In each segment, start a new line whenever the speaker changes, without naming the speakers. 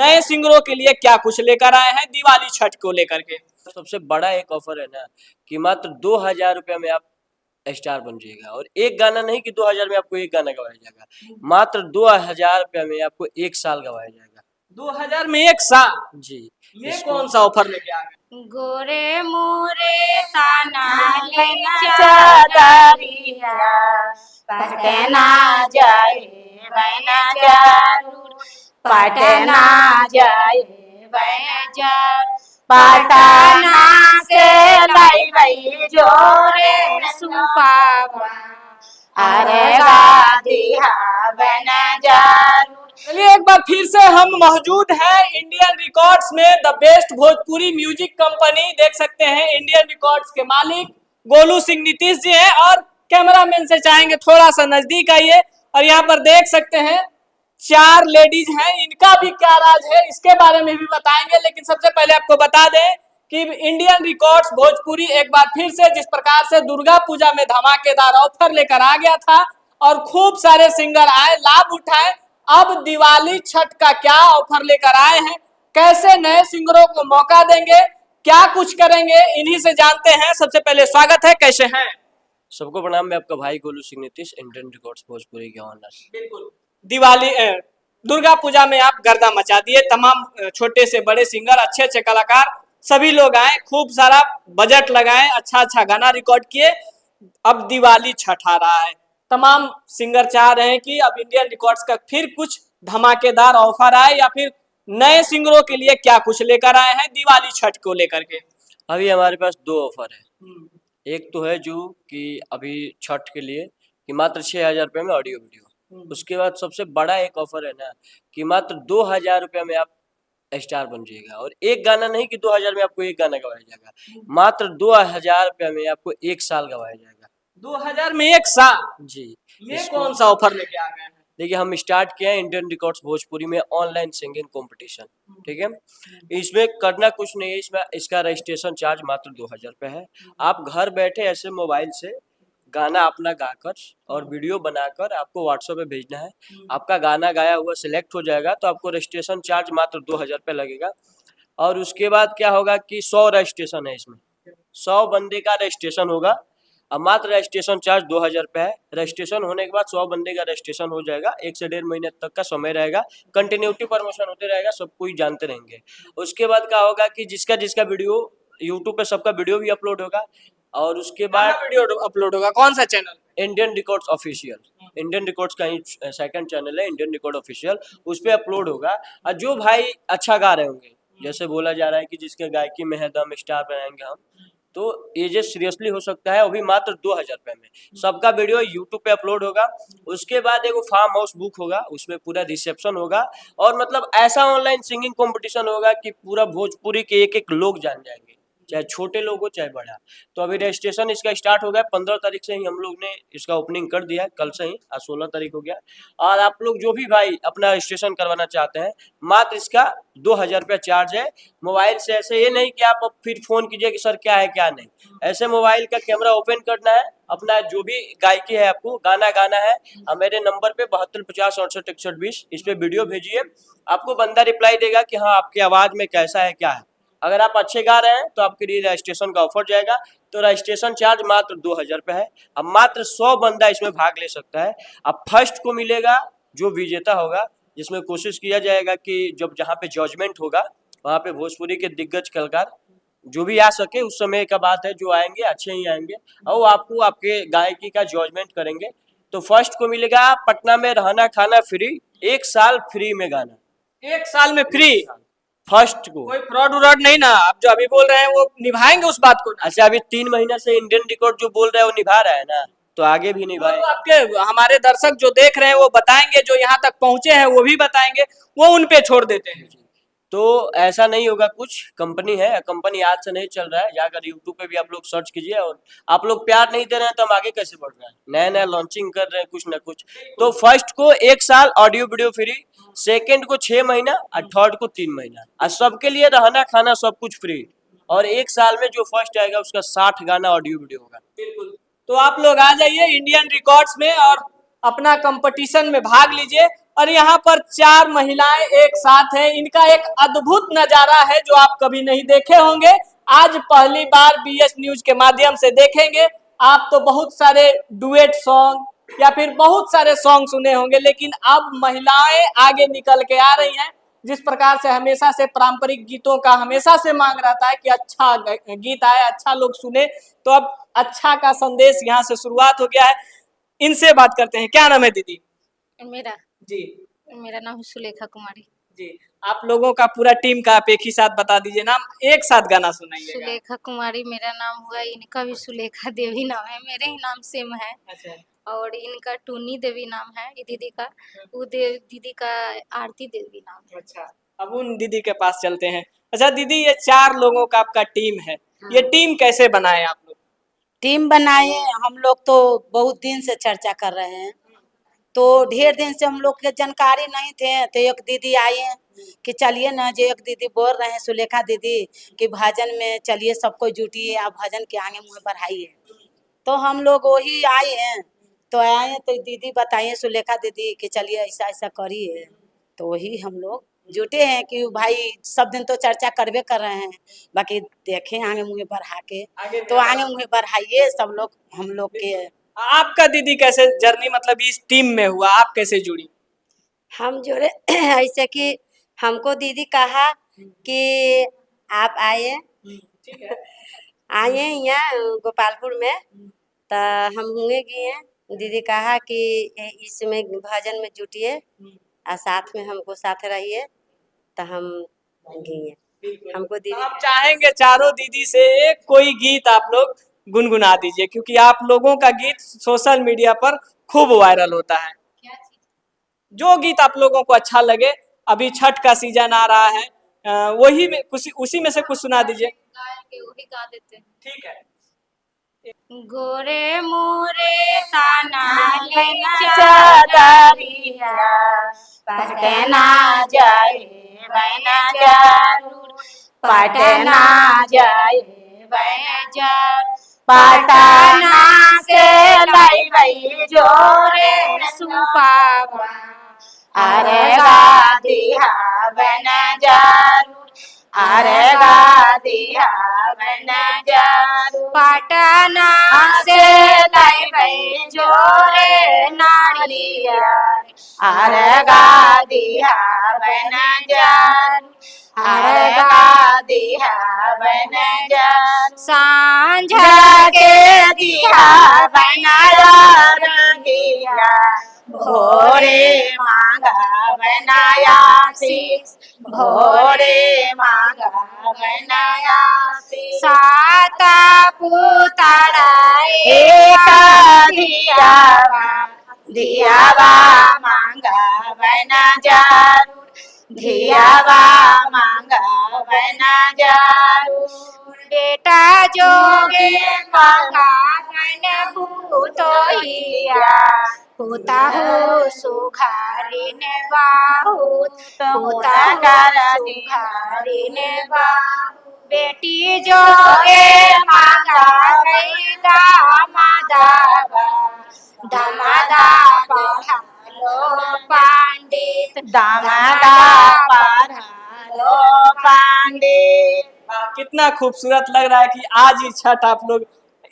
नए सिंगरों के लिए क्या कुछ लेकर आए हैं दिवाली छठ को लेकर के।
सबसे बड़ा एक ऑफर है ना कि मात्र 2,000 रुपये में आप स्टार बन जाएगा। और एक गाना नहीं कि 2,000 में आपको एक गाना गवाया जाएगा, मात्र 2,000 रुपये में आपको 1 साल गवाया जाएगा।
2000 में 1 साल?
जी।
ये कौन सा ऑफर लेके आ गए?
गोरे मोरे ताना चादरिया पटना जाए बना जरूर, पटना जाए बना जरूर, पटना से लाई जोरे सुपावा अरे गादिया बना जरूर।
चलिए एक बार फिर से हम मौजूद हैं इंडियन रिकॉर्ड्स में, the best Bhojpuri music company. देख सकते हैं इंडियन रिकॉर्ड्स के मालिक गोलू सिंह नीतीश जी हैं और कैमरामैन से चाहेंगे थोड़ा सा नजदीक आइए। और यहाँ पर देख सकते हैं 4 लेडीज हैं, इनका भी क्या राज है इसके बारे में भी बताएंगे। लेकिन सबसे पहले आपको बता दें कि इंडियन रिकॉर्ड्स भोजपुरी एक बार फिर से जिस प्रकार से दुर्गा पूजा में धमाकेदार ऑफर लेकर आ गया था और खूब सारे सिंगर आए, लाभ उठाए, अब दिवाली छठ का क्या ऑफर लेकर आए हैं, कैसे नए सिंगरों को मौका देंगे, क्या कुछ करेंगे, इन्हीं से जानते हैं। सबसे पहले स्वागत है, कैसे हैं?
सबको प्रणाम, मैं आपका भाई गोलू सिंह नीतीश, इंडियन रिकॉर्ड्स भोजपुरी के ऑनर।
बिल्कुल। दिवाली दुर्गा पूजा में आप गर्दा मचा दिए, तमाम छोटे से बड़े सिंगर, अच्छे अच्छे कलाकार सभी लोग आए, खूब सारा बजट लगाए, अच्छा अच्छा गाना रिकॉर्ड किए। अब दिवाली छठ आ रहा है, तमाम सिंगर चाह रहे हैं कि अब इंडियन रिकॉर्ड्स का फिर कुछ धमाकेदार ऑफर आए या फिर नए सिंगरों के लिए क्या कुछ लेकर आए हैं दिवाली छठ को लेकर के।
अभी हमारे पास 2 ऑफर है। एक तो है जो कि अभी छठ के लिए कि मात्र 6,000 रुपये में ऑडियो वीडियो। उसके बाद सबसे बड़ा एक ऑफर है ना कि मात्र 2,000 रुपये में आप स्टार बन जाएगा। और एक गाना नहीं कि 2,000 में आपको एक गाना गवाया जाएगा, मात्र 2,000 रुपये में आपको 1 साल गवाया जाएगा।
2000 में 1 साल?
जी।
ये कौन सा ऑफर लेके आ गए हैं?
देखिए, हम स्टार्ट किए हैं इंडियन रिकॉर्ड्स भोजपुरी में ऑनलाइन सिंगिंग कंपटीशन। ठीक है, इसमें करना कुछ नहीं है, इसमें इसका रजिस्ट्रेशन चार्ज मात्र 2,000 रुपये है। आप घर बैठे ऐसे मोबाइल से गाना अपना गाकर और वीडियो बनाकर आपको व्हाट्सएप पे भेजना है। आपका गाना गाया हुआ सिलेक्ट हो जाएगा तो आपको रजिस्ट्रेशन चार्ज मात्र 2,000 रुपये लगेगा। और उसके बाद क्या होगा कि 100 रजिस्ट्रेशन है, इसमें 100 बंदे का रजिस्ट्रेशन होगा। अब मात्र रजिस्ट्रेशन चार्ज 2,000 रुपये है। रजिस्ट्रेशन होने के बाद 100 बंदे का रजिस्ट्रेशन हो जाएगा। 1 से 1.5 महीने तक का समय रहेगा, कंटिन्यूटी प्रमोशन होते रहेगा, सब कोई जानते रहेंगे। उसके बाद क्या होगा कि जिसका जिसका वीडियो यूट्यूब पे सबका वीडियो भी अपलोड होगा। और उसके बाद
वीडियो अपलोड होगा, कौन सा channel?
Indian records official. Indian records का ही सेकंड चैनल है, इंडियन रिकॉर्ड ऑफिशियल, उस पर अपलोड होगा। और जो भाई अच्छा गा रहे होंगे, जैसे बोला जा रहा है कि जिसके गायकी में है दम, स्टार बनाएंगे हम, तो ये सीरियसली हो सकता है। अभी मात्र 2,000 रुपये में सबका वीडियो यूट्यूब पे अपलोड होगा। उसके बाद एक फार्म हाउस बुक होगा, उसमें पूरा रिसेप्शन होगा और मतलब ऐसा ऑनलाइन सिंगिंग कंपटीशन होगा कि पूरा भोजपुरी के एक एक लोग जान जाएंगे, चाहे छोटे लोग हो चाहे बड़ा। तो अभी रजिस्ट्रेशन इसका स्टार्ट हो गया, 15 तारीख से ही हम लोग ने इसका ओपनिंग कर दिया है, कल से ही, आज 16 तारीख हो गया। और आप लोग जो भी भाई अपना रजिस्ट्रेशन करवाना चाहते हैं, मात्र इसका 2,000 रुपये चार्ज है। मोबाइल से ऐसे ये नहीं कि आप फिर फोन कीजिए कि सर क्या है क्या नहीं, ऐसे मोबाइल का कैमरा ओपन करना है, अपना जो भी गायकी है आपको गाना गाना है, मेरे नंबर पे 72 50 68 61 20 इस पे वीडियो भेजिए। आपको बंदा रिप्लाई देगा कि हाँ आपकी आवाज़ में कैसा है क्या है। अगर आप अच्छे गा रहे हैं तो आपके लिए रजिस्ट्रेशन का ऑफर जाएगा। तो रजिस्ट्रेशन चार्ज मात्र 2,000 रुपये है। अब मात्र 100 बंदा इसमें भाग ले सकता है। अब फर्स्ट को मिलेगा जो विजेता होगा, जिसमें कोशिश किया जाएगा कि जब जहाँ पे जजमेंट होगा वहाँ पे भोजपुरी के दिग्गज कलाकार जो भी आ सके, उस समय का बात है, जो आएंगे अच्छे ही आएंगे और वो आपको आपके गायकी का जजमेंट करेंगे। तो फर्स्ट को मिलेगा पटना में रहना खाना फ्री, 1 साल फ्री में गाना।
1 साल में फ्री?
फर्स्ट को
कोई फ्रॉड उरॉड नहीं ना? आप जो अभी बोल रहे हैं वो निभाएंगे उस बात को?
अच्छा, अभी 3 महीना से इंडियन रिकॉर्ड जो बोल रहा है वो निभा रहा है ना, तो आगे भी निभाए।
तो आपके हमारे दर्शक जो देख रहे हैं वो बताएंगे, जो यहाँ तक पहुंचे हैं वो भी बताएंगे, वो उन पे छोड़ देते हैं।
तो ऐसा नहीं होगा, कुछ कंपनी है, कंपनी आज से नहीं चल रहा है। जाकर यूट्यूब पे भी आप लोग सर्च कीजिए। और आप लोग प्यार नहीं दे रहे हैं तो हम आगे कैसे बढ़ रहे हैं? नया नया लॉन्चिंग कर रहे हैं कुछ ना कुछ। तो फर्स्ट को 1 साल ऑडियो वीडियो फ्री, सेकंड को 6 महीना और थर्ड को 3 महीना, और सबके लिए रहना खाना सब कुछ फ्री। और 1 साल में जो फर्स्ट आएगा उसका 60 गाना ऑडियो वीडियो होगा।
बिल्कुल। तो आप लोग आ जाइए इंडियन रिकॉर्ड्स में और अपना कंपटीशन में भाग लीजिए। और यहाँ पर 4 महिलाएं एक साथ हैं, इनका एक अद्भुत नजारा है जो आप कभी नहीं देखे होंगे, आज पहली बार बीएस न्यूज के माध्यम से देखेंगे। आप तो बहुत सारे डुएट सॉन्ग या फिर बहुत सारे सॉन्ग सुने होंगे, लेकिन अब महिलाएं आगे निकल के आ रही हैं। जिस प्रकार से हमेशा से पारंपरिक गीतों का हमेशा से मांग रहता है कि अच्छा गीत आए, अच्छा लोग सुने, तो अब अच्छा का संदेश यहाँ से शुरुआत हो गया है। इनसे बात करते हैं। क्या नाम है दीदी?
मेरा
जी
मेरा नाम है सुलेखा कुमारी।
जी, आप लोगों का पूरा टीम का आप एक ही साथ बता दीजिए नाम, एक साथ गाना सुनाइएगा।
सुलेखा कुमारी मेरा नाम हुआ, इनका भी सुलेखा देवी नाम है, मेरे ही नाम सेम है।
अच्छा,
और इनका टूनी देवी नाम है, ये दीदी का, वो दीदी का आरती देवी नाम है।
अच्छा, अब उन दीदी के पास चलते हैं। अच्छा दीदी, ये 4 लोगों का आपका टीम है, ये टीम कैसे बनाए आप लोग?
टीम बनाए हम लोग तो बहुत दिन से चर्चा कर रहे हैं, तो ढेर दिन से हम लोग के जानकारी नहीं थे, तो एक दीदी आई है कि चलिए ना, जो एक दीदी बोल रहे हैं सुलेखा दीदी कि भजन में चलिए सबको जुटिए, आप भजन के आगे मुँह बढ़ाइए। तो हम लोग वही आए हैं, तो आए हैं तो दीदी बताइए सुलेखा दीदी कि चलिए ऐसा ऐसा करिए, तो वही हम लोग जुटे हैं कि भाई सब दिन तो चर्चा करबे कर रहे हैं, बाकी देखें आगे मुँह बढ़ा के, तो आगे मुँह बढ़ाइए सब लोग हम लोग के।
आपका दीदी कैसे जर्नी मतलब इस टीम में हुआ, आप कैसे जुड़ी?
हम जुड़े ऐसे कि हमको दीदी कहा कि आप आए
ठीक है।
आए यहाँ गोपालपुर में, तो हम हुए गए हैं। दीदी कहा कि इसमें भजन में जुटिए और साथ में हमको साथ रहिए, तो हम गए। हमको
तो
दीदी
हम चाहेंगे चारों दीदी से एक कोई गीत आप लोग गुनगुना दीजिए, क्योंकि आप लोगों का गीत सोशल मीडिया पर खूब वायरल होता है। जो गीत आप लोगों को अच्छा लगे, अभी छठ का सीजन आ रहा है, वही में कुछ उसी में से कुछ सुना दीजिए।
वही गा देते हैं।
ठीक है।
गोरे मोरे ताना
चादरिया पटना जाए बहना जरूर, पटना जाए बहना जरूर, पटना से लाई गई जोरे सुपावा, अरे गा दिया बहना जरूर, अरे गा दिया बहना जरूर,
पटना
से लाई गई जोरे नारिया, अरे गा दिया बहना जरूर, अरे गा दिया बहना जरूर,
सांझ
के दिया बनाया रंगिया, भोरे मांगा बनाया शीश, भोरे मांगा बनाया शीश,
साता पुतारा
एक दियावा, दियावा मांगा बना जरूर, दियावा मांगा बना जरूर,
बेटा जोगे
मांगा
मन भूतोहिया, होता हो सुखारी ने बाहू, होता हो सुखारी ने बाहू, बेटी जोगे मांगा गई दामादावा, दामादा पढ़ा लो पंडित,
दामादा पढ़ा लो पंडित।
कितना खूबसूरत लग रहा है कि आज ही छठ आप लोग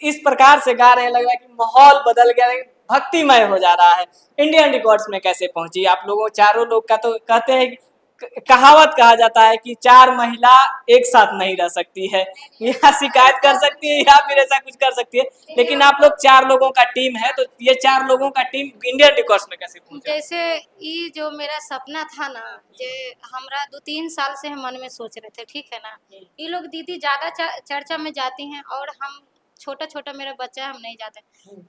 इस प्रकार से गा रहे हैं, लग रहा है कि माहौल बदल गया है, भक्तिमय हो जा रहा है। इंडियन रिकॉर्ड्स में कैसे पहुंची आप लोगों चारों लोग का? तो कहते हैं कहावत कहा जाता है कि 4 महिला एक साथ नहीं रह सकती है, या शिकायत कर सकती है या फिर ऐसा कुछ कर सकती है, लेकिन आप लोग 4 लोगों का टीम है, तो ये 4 लोगों का टीम इंडियन रिकॉर्ड्स में कैसे पहुंचा?
जैसे ये जो मेरा सपना था ना, जे हमरा 2-3 साल से हम मन में सोच रहे थे, ठीक है ना, ये लोग दीदी ज्यादा चर्चा में जाती हैं और हम छोटा छोटा मेरा बच्चा है, हम नहीं जाते,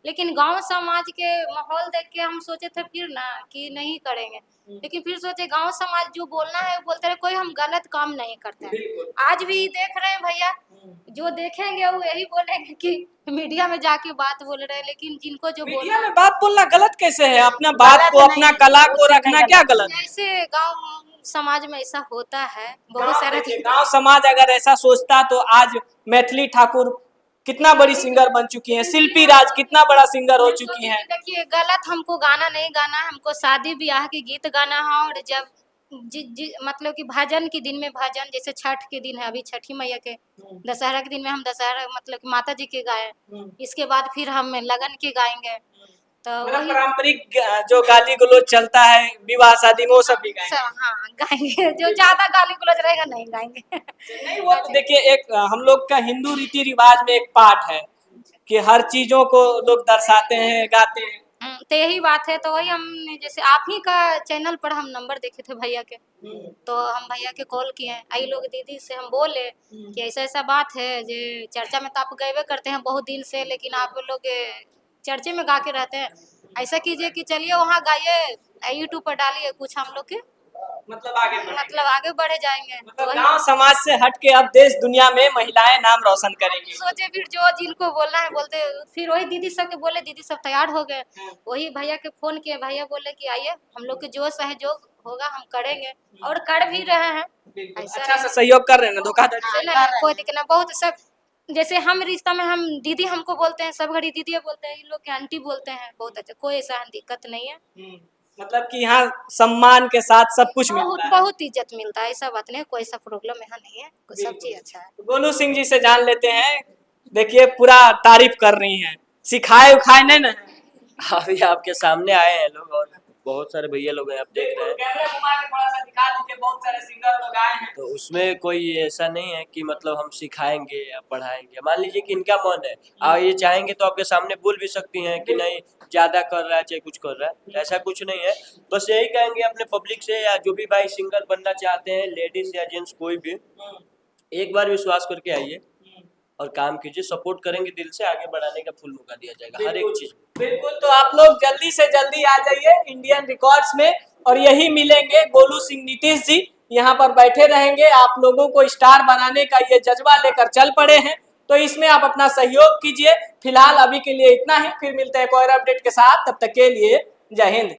लेकिन गांव समाज के माहौल देख के हम सोचे थे फिर ना कि नहीं करेंगे, लेकिन फिर सोचे गांव समाज जो बोलना है वो बोलते रहे, कोई हम गलत काम नहीं करते हैं। आज भी देख रहे हैं भैया, जो देखेंगे वो यही बोलेंगे कि मीडिया में जाके बात बोल रहे हैं, लेकिन जिनको जो
मीडिया में बात बोलना गलत कैसे है? अपना बात को, अपना कला को रखना क्या गलत है?
जैसे गांव समाज में ऐसा होता है, बहुत सारे
गांव समाज अगर ऐसा सोचता तो आज मैथिली ठाकुर कितना बड़ी सिंगर बन चुकी हैं। शिल्पी राज कितना बड़ा सिंगर हो चुकी हैं।
देखिए गलत हमको गाना नहीं गाना है, हमको शादी ब्याह के गीत गाना है। और जब मतलब कि भजन के दिन में भजन, जैसे छठ के दिन है, अभी छठी मैया के दशहरा के दिन में हम दशहरा मतलब कि माता जी के गाए, इसके बाद फिर हम लगन के गाएंगे। तो
मतलब
वही
पारंपरिक जो गाली गलौज चलता है विवाह शादी में वो सब भी गाएंगे।
हाँ गाएंगे। जो ज्यादा गाली गलौज रहेगा नहीं गाएंगे।
नहीं वो तो देखिए एक हम लोग का हिंदू रीति रिवाज में एक पार्ट है कि हर चीजों को लोग दर्शाते हैं, गाते हैं।
तो यही बात है। तो वही हम जैसे आप ही का चैनल पर हम नंबर देखे थे भैया के, तो हम भैया के कॉल किए। आई लोग दीदी से हम बोले कि ऐसा ऐसा बात है, जे चर्चा में तो आप गए करते हैं बहुत दिन से, लेकिन आप लोग चर्चे में गा के रहते हैं। ऐसा कीजिए कि चलिए वहाँ गाइए, यूट्यूब पर डालिए, कुछ हम लोग के मतलब आगे बढ़े जाएंगे।
मतलब गांव समाज से हट के अब देश दुनिया में महिलाएं नाम रोशन करेंगी।
सोचे फिर जो जिनको बोलना है बोलते, फिर वही दीदी सब के बोले, दीदी सब तैयार हो गए। वही भैया के फोन किए, भैया बोले कि आइए हम लोग के जो सहयोग होगा हम करेंगे, और कर भी रहे हैं। ऐसा
अच्छा से सहयोग कर रहे हैं ना, धोखाधड़ी
हाँ, ना कोई दिक्कत ना। बहुत सब जैसे हम रिश्ता में हम दीदी हमको बोलते हैं, सब घड़ी दीदी बोलते हैं, इन लोग के आंटी बोलते हैं। बहुत अच्छा, कोई ऐसा दिक्कत नहीं है।
मतलब कि यहाँ सम्मान के साथ सब कुछ
बहुत
मिलता है।
बहुत इज्जत मिलता है, ऐसा बात नहीं, कोई सा प्रॉब्लम यहाँ नहीं है, सब चीज अच्छा है।
गोलू सिंह जी से जान लेते हैं। देखिए पूरा तारीफ कर रही हैं, सिखाए उखाए नहीं ना।
अभी आपके सामने आए हैं लोग, और बहुत सारे भैया लोग हैं, आप देख रहे हैं।
कैमरा घुमा के थोड़ा सा दिखा दीजिए, बहुत सारे सिंगर लोग आए हैं।
तो उसमें कोई ऐसा नहीं है कि मतलब हम सिखाएंगे या पढ़ाएंगे। मान लीजिए कि इनका मन है, आप ये चाहेंगे तो आपके सामने बोल भी सकती हैं कि नहीं ज्यादा कर रहा है चाहे कुछ कर रहा है, ऐसा कुछ नहीं है। बस यही कहेंगे अपने पब्लिक से, या जो भी भाई सिंगर बनना चाहते हैं, लेडीज या जेंट्स कोई भी, एक बार विश्वास करके आइए और काम कीजिए। सपोर्ट करेंगे दिल से, आगे बढ़ाने का फुल मौका दिया जाएगा हर एक चीज।
बिल्कुल, तो आप लोग जल्दी से जल्दी आ जाइए इंडियन रिकॉर्ड्स में, और यही मिलेंगे गोलू सिंह नीतीश जी यहाँ पर बैठे रहेंगे। आप लोगों को स्टार बनाने का ये जज्बा लेकर चल पड़े हैं, तो इसमें आप अपना सहयोग कीजिए। फिलहाल अभी के लिए इतना ही, फिर मिलते हैं एक और अपडेट के साथ, तब तक के लिए जय हिंद।